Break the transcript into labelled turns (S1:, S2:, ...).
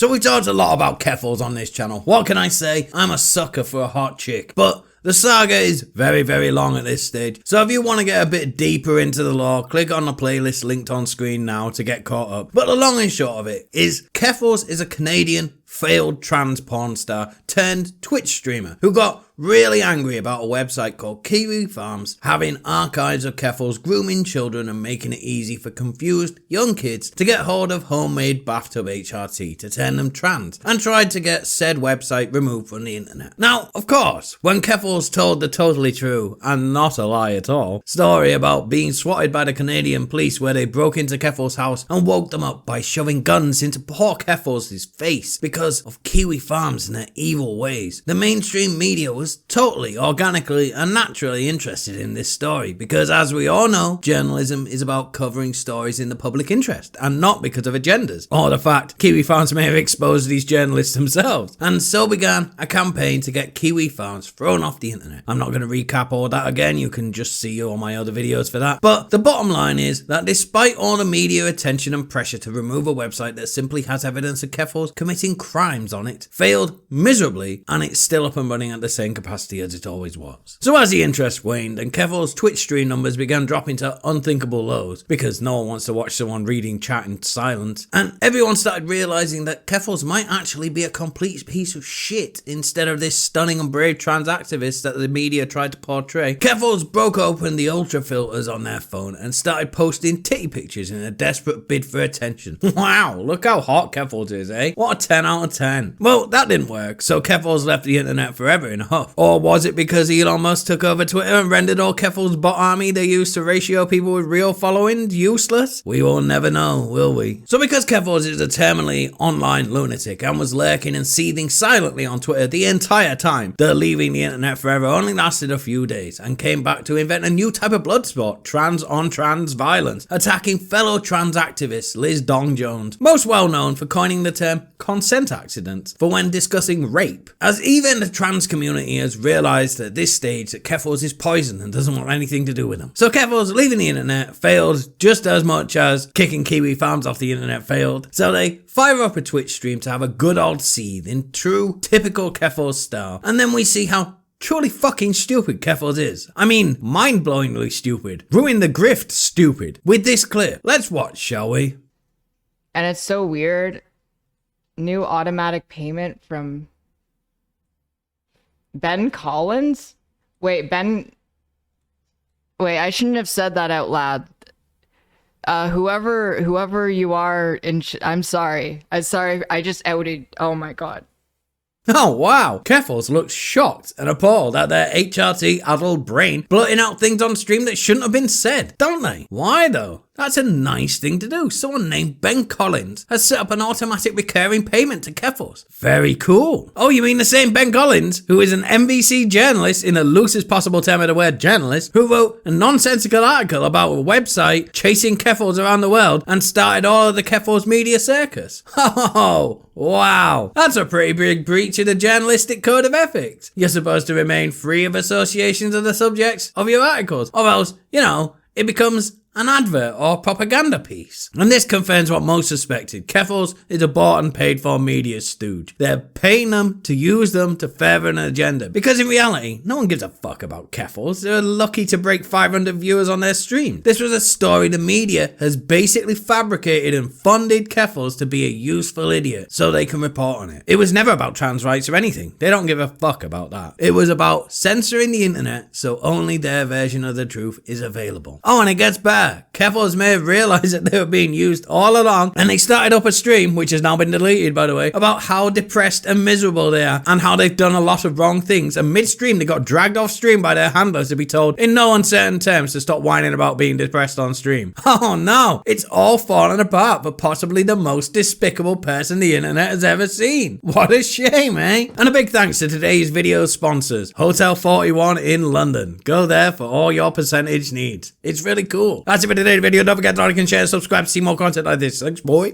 S1: So we talked a lot about Keffals on this channel. What can I say? I'm a sucker for a hot chick. But the saga is very, very long at this stage, so if you want to get a bit deeper into the lore, click on the playlist linked on screen now to get caught up. But the long and short of it is, Keffals is a Canadian failed trans porn star turned Twitch streamer who got really angry about a website called Kiwi Farms having archives of Keffals grooming children and making it easy for confused young kids to get hold of homemade bathtub HRT to turn them trans, and tried to get said website removed from the internet. Now, of course, when Keffals told the totally true, and not a lie at all, story about being swatted by the Canadian police where they broke into Keffals' house and woke them up by shoving guns into poor Keffals' face because of Kiwi Farms and their evil ways, the mainstream media was totally, organically and naturally interested in this story because, as we all know, journalism is about covering stories in the public interest and not because of agendas or the fact Kiwi Farms may have exposed these journalists themselves. And so began a campaign to get Kiwi Farms thrown off the internet. I'm not going to recap all that again, you can just see all my other videos for that. But the bottom line is that despite all the media attention and pressure to remove a website that simply has evidence of Keffals committing crimes on it, failed miserably, and it's still up and running at the same capacity as it always was. So as the interest waned and Keffals' Twitch stream numbers began dropping to unthinkable lows because no one wants to watch someone reading chat in silence, and everyone started realizing that Keffals might actually be a complete piece of shit instead of this stunning and brave trans activist that the media tried to portray, Keffals broke open the ultra filters on their phone and started posting titty pictures in a desperate bid for attention. Wow, look how hot Keffals is, eh? What a 10 out of 10. Well, that didn't work, so Keffals left the internet forever in a huff. Or was it because Elon Musk took over Twitter and rendered all Keffals' bot army they used to ratio people with real following useless? We will never know, will we? So because Keffals is a terminally online lunatic and was lurking and seething silently on Twitter the entire time, the leaving the internet forever only lasted a few days and came back to invent a new type of blood sport, trans on trans violence, attacking fellow trans activist Liz Fong Jones, most well known for coining the term consent accident for when discussing rape, as even the trans community has realised at this stage that Keffals is poison and doesn't want anything to do with them. So Keffals leaving the internet failed just as much as kicking Kiwi Farms off the internet failed, so they fire up a Twitch stream to have a good old seethe in true typical Keffals style, and then we see how truly fucking stupid Keffals is. I mean, mind-blowingly stupid. Ruin the grift stupid. With this clip, let's watch, shall we?
S2: And it's so weird. New automatic payment from Ben Collins? Wait, I shouldn't have said that out loud. Whoever you are, I'm sorry. I just outed. Oh my god.
S1: Oh wow, Keffals looks shocked and appalled at their HRT-addled brain blurting out things on stream that shouldn't have been said, don't they? Why though? That's a nice thing to do. Someone named Ben Collins has set up an automatic recurring payment to Keffals. Very cool. Oh, you mean the same Ben Collins, who is an NBC journalist in the loosest possible term of the word journalist, who wrote a nonsensical article about a website chasing Keffals around the world and started all of the Keffals media circus? Oh, wow. That's a pretty big breach of the journalistic code of ethics. You're supposed to remain free of associations of the subjects of your articles, or else, you know, it becomes an advert or propaganda piece. And this confirms what most suspected. Keffals is a bought and paid for media stooge. They're paying them to use them to further an agenda. Because in reality, no one gives a fuck about Keffals. They're lucky to break 500 viewers on their stream. This was a story the media has basically fabricated and funded Keffals to be a useful idiot so they can report on it. It was never about trans rights or anything. They don't give a fuck about that. It was about censoring the internet so only their version of the truth is available. Oh, and it gets better. Keffals may have realised that they were being used all along, and they started up a stream, which has now been deleted by the way, about how depressed and miserable they are and how they've done a lot of wrong things, and mid-stream they got dragged off stream by their handlers to be told in no uncertain terms to stop whining about being depressed on stream. Oh no, it's all fallen apart for possibly the most despicable person the internet has ever seen. What a shame, eh? And a big thanks to today's video sponsors, Hotel 41 in London. Go there for all your percentage needs. It's really cool. That's it for today's video. Don't forget to like and share and subscribe to see more content like this. Thanks, boy.